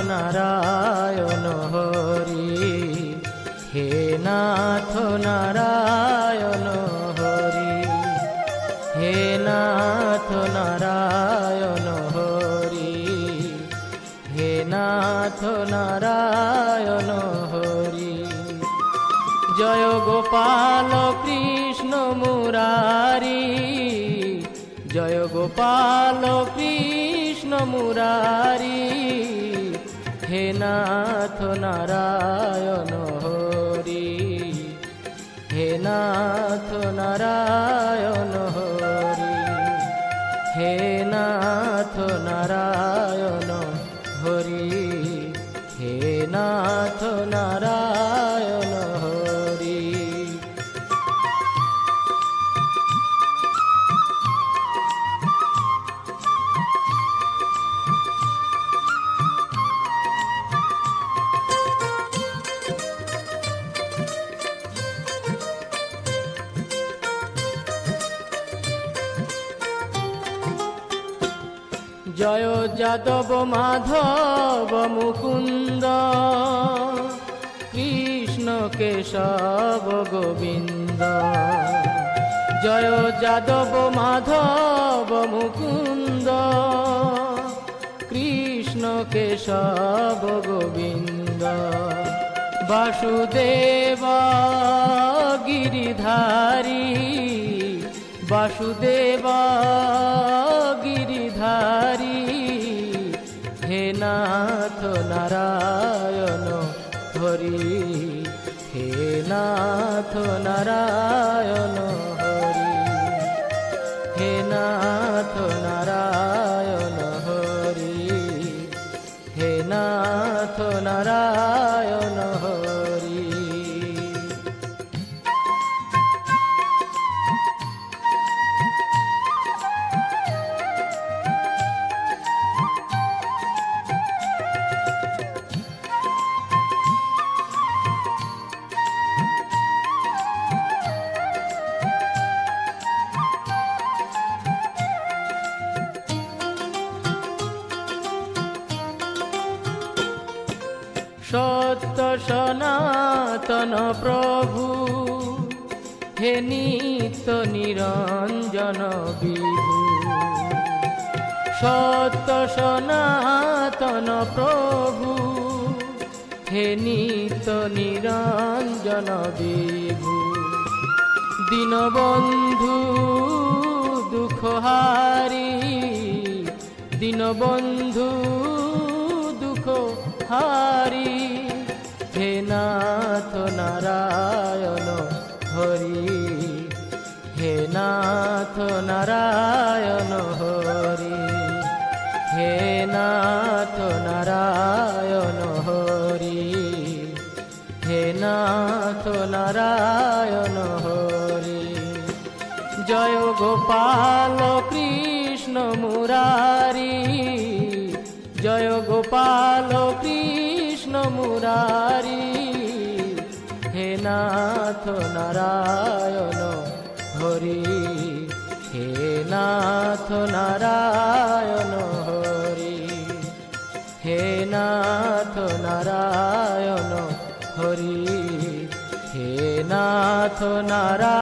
নারায়ণ হরি, হে নাথ নারায়ণ হরি, হে নাথ নারায়ণ হরি, হে নাথ নারায়ণ হরি। জয় গোপাল কৃষ্ণ মুরারি, জয় গোপাল কৃষ্ণ মুরারি, হে নাথ নারায়ণ হরি, হে নাথ নারায়ণ হরি, হে নাথ নারায়ণ হরি, হে নাথ নারায়ণ হরি। জয় যাদব মাধব মুকুন্দ, কৃষ্ণ কেশব গোবিন্দ। জয় যাদব মাধব মুকুন্দ, কৃষ্ণ কেশব গোবিন্দ। বাসুদেব গিরিধারী, বাসুদেব গিরিধারী, হে নাথ নারায়ণ হরি, হে নাথ নারায়ণ হরি, হে নাথ নারায়ণ হরি, হে নাথ নারায়ণ হরি। সত্য সনাতন প্রভু, হে নিত্য নিরঞ্জন বিভু। সত্য সনাতন প্রভু, হে নিত্য নিরঞ্জন বিভু। দীনবন্ধু দুঃখহারি, দীনবন্ধু দুঃখহারি, হে নাথ নারায়ণ হরি, হে নাথ নারায়ণ হরি, হে নাথ নারায়ণ হরি, হে নাথ নারায়ণ হরি। জয় গোপাল কৃষ্ণ মুরারি, জয় গোপাল কৃষ্ণ মুরারি, হে নাথ নারায়ণ হরি, হে নাথ নারায়ণ হরি, হে নাথ নারায়ণ হরি, হে নাথ নারায়ণ।